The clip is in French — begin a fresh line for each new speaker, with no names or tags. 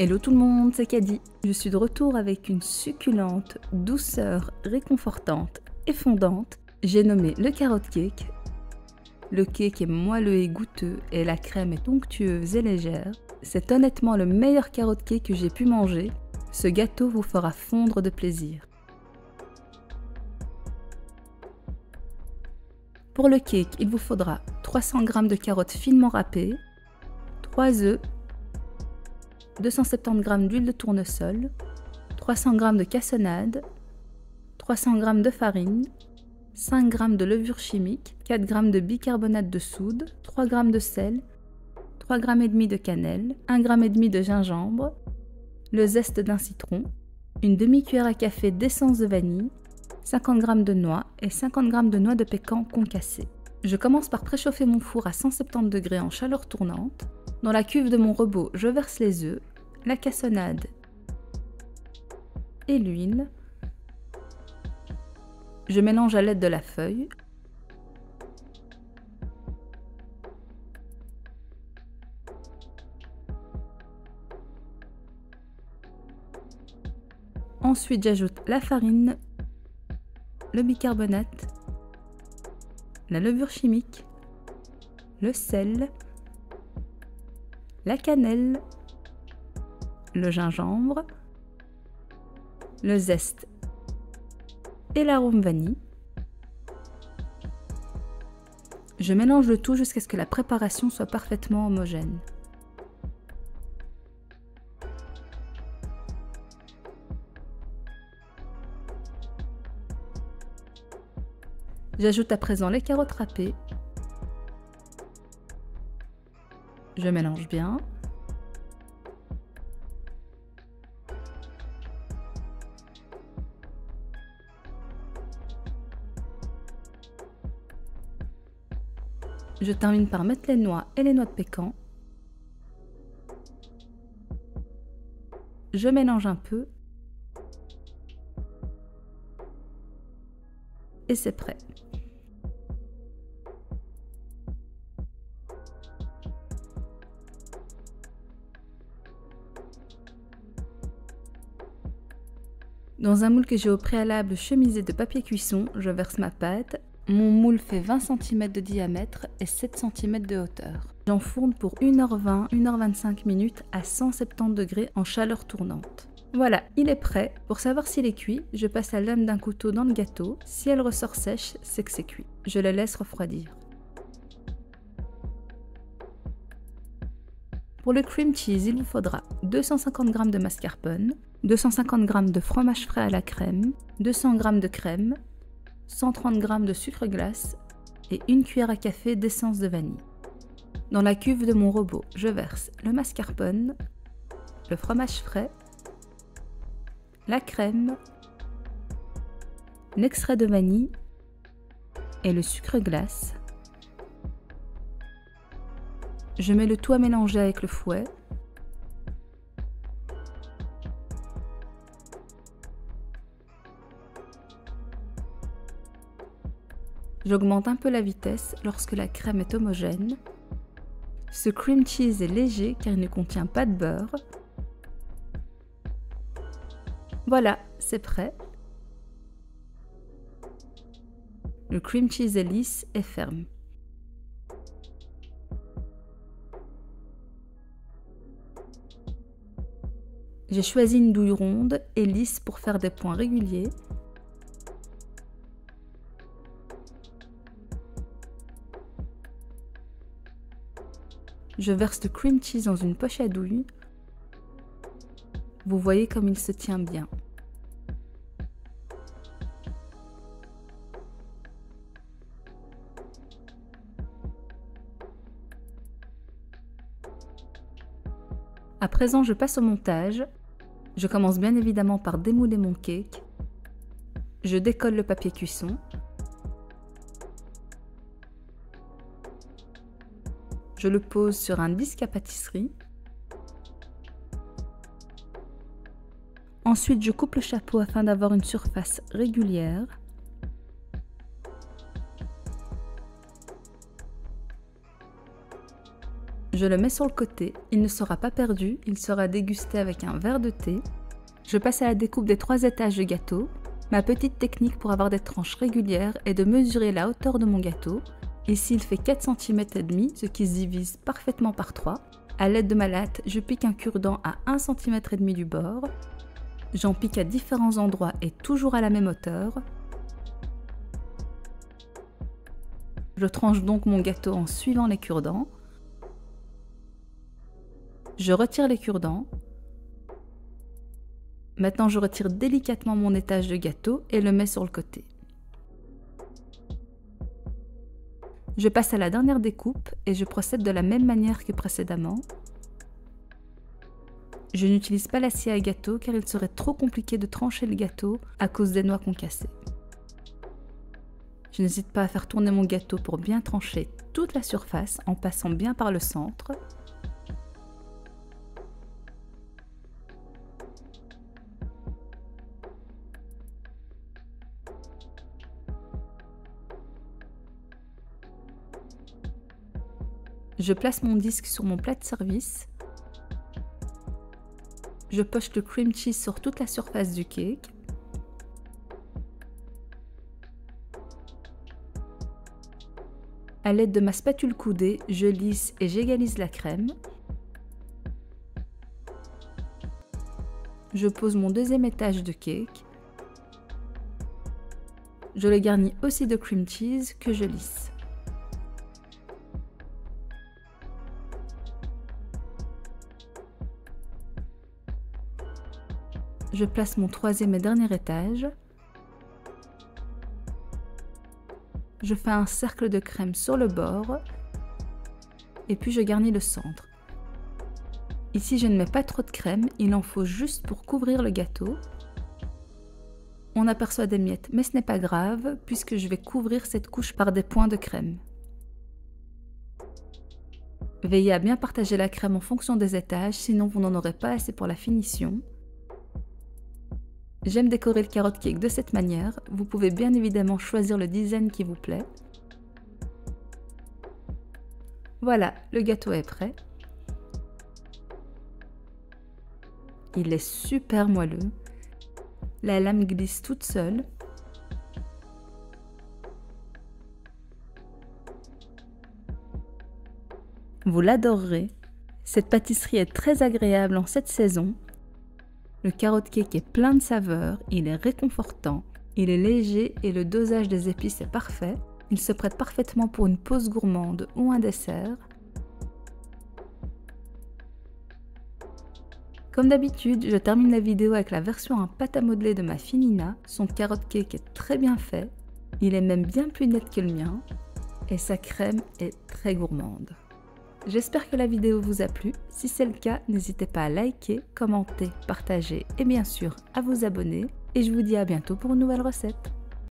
Hello tout le monde, c'est Caddy. Je suis de retour avec une succulente douceur réconfortante et fondante. J'ai nommé le carrot cake. Le cake est moelleux et goûteux et la crème est onctueuse et légère. C'est honnêtement le meilleur carrot cake que j'ai pu manger. Ce gâteau vous fera fondre de plaisir. Pour le cake, il vous faudra 300 g de carottes finement râpées, 3 œufs, 270 g d'huile de tournesol, 300 g de cassonade, 300 g de farine, 5 g de levure chimique, 4 g de bicarbonate de soude, 3 g de sel, 3 g et demi de cannelle, 1 g et demi de gingembre, le zeste d'un citron, une demi-cuillère à café d'essence de vanille, 50 g de noix et 50 g de noix de pécan concassées. Je commence par préchauffer mon four à 170 degrés en chaleur tournante. Dans la cuve de mon robot, je verse les œufs, la cassonade et l'huile. Je mélange à l'aide de la feuille. Ensuite, j'ajoute la farine, le bicarbonate, la levure chimique, le sel, la cannelle, le gingembre, le zeste et l'arôme vanille. Je mélange le tout jusqu'à ce que la préparation soit parfaitement homogène. J'ajoute à présent les carottes râpées. Je mélange bien. Je termine par mettre les noix et les noix de pécan. Je mélange un peu. Et c'est prêt. Dans un moule que j'ai au préalable chemisé de papier cuisson, je verse ma pâte. Mon moule fait 20 cm de diamètre et 7 cm de hauteur. J'enfourne pour 1h20, 1h25 minutes à 170 degrés en chaleur tournante. Voilà, il est prêt. Pour savoir s'il est cuit, je passe la lame d'un couteau dans le gâteau. Si elle ressort sèche, c'est que c'est cuit. Je le laisse refroidir. Pour le cream cheese, il vous faudra 250 g de mascarpone, 250 g de fromage frais à la crème, 200 g de crème, 130 g de sucre glace et une cuillère à café d'essence de vanille. Dans la cuve de mon robot, je verse le mascarpone, le fromage frais, la crème, l'extrait de vanille et le sucre glace. Je mets le tout à mélanger avec le fouet. J'augmente un peu la vitesse lorsque la crème est homogène. Ce cream cheese est léger car il ne contient pas de beurre. Voilà, c'est prêt. Le cream cheese est lisse et ferme. J'ai choisi une douille ronde et lisse pour faire des points réguliers. Je verse le cream cheese dans une poche à douille. Vous voyez comme il se tient bien. À présent, je passe au montage. Je commence bien évidemment par démouler mon cake. Je décolle le papier cuisson. Je le pose sur un disque à pâtisserie. Ensuite, je coupe le chapeau afin d'avoir une surface régulière. Je le mets sur le côté, il ne sera pas perdu, il sera dégusté avec un verre de thé. Je passe à la découpe des 3 étages de gâteau. Ma petite technique pour avoir des tranches régulières est de mesurer la hauteur de mon gâteau. Ici il fait 4 cm et demi, ce qui se divise parfaitement par 3. À l'aide de ma latte, je pique un cure-dent à 1 cm et demi du bord. J'en pique à différents endroits et toujours à la même hauteur. Je tranche donc mon gâteau en suivant les cure-dents. Je retire les cure-dents. Maintenant, je retire délicatement mon étage de gâteau et le mets sur le côté. Je passe à la dernière découpe et je procède de la même manière que précédemment. Je n'utilise pas la scie à gâteau car il serait trop compliqué de trancher le gâteau à cause des noix concassées. Je n'hésite pas à faire tourner mon gâteau pour bien trancher toute la surface en passant bien par le centre. Je place mon disque sur mon plat de service. Je poche le cream cheese sur toute la surface du cake. À l'aide de ma spatule coudée, je lisse et j'égalise la crème. Je pose mon deuxième étage de cake. Je le garnis aussi de cream cheese que je lisse. Je place mon troisième et dernier étage. Je fais un cercle de crème sur le bord et puis je garnis le centre. Ici, je ne mets pas trop de crème, il en faut juste pour couvrir le gâteau. On aperçoit des miettes, mais ce n'est pas grave puisque je vais couvrir cette couche par des points de crème. Veillez à bien partager la crème en fonction des étages, sinon vous n'en aurez pas assez pour la finition. J'aime décorer le carrot cake de cette manière, vous pouvez bien évidemment choisir le design qui vous plaît. Voilà, le gâteau est prêt. Il est super moelleux. La lame glisse toute seule. Vous l'adorerez. Cette pâtisserie est très agréable en cette saison. Le carrot cake est plein de saveurs, il est réconfortant, il est léger et le dosage des épices est parfait. Il se prête parfaitement pour une pause gourmande ou un dessert. Comme d'habitude, je termine la vidéo avec la version en pâte à modeler de ma fille Nina. Son carrot cake est très bien fait, il est même bien plus net que le mien et sa crème est très gourmande. J'espère que la vidéo vous a plu. Si c'est le cas, n'hésitez pas à liker, commenter, partager et bien sûr à vous abonner. Et je vous dis à bientôt pour une nouvelle recette.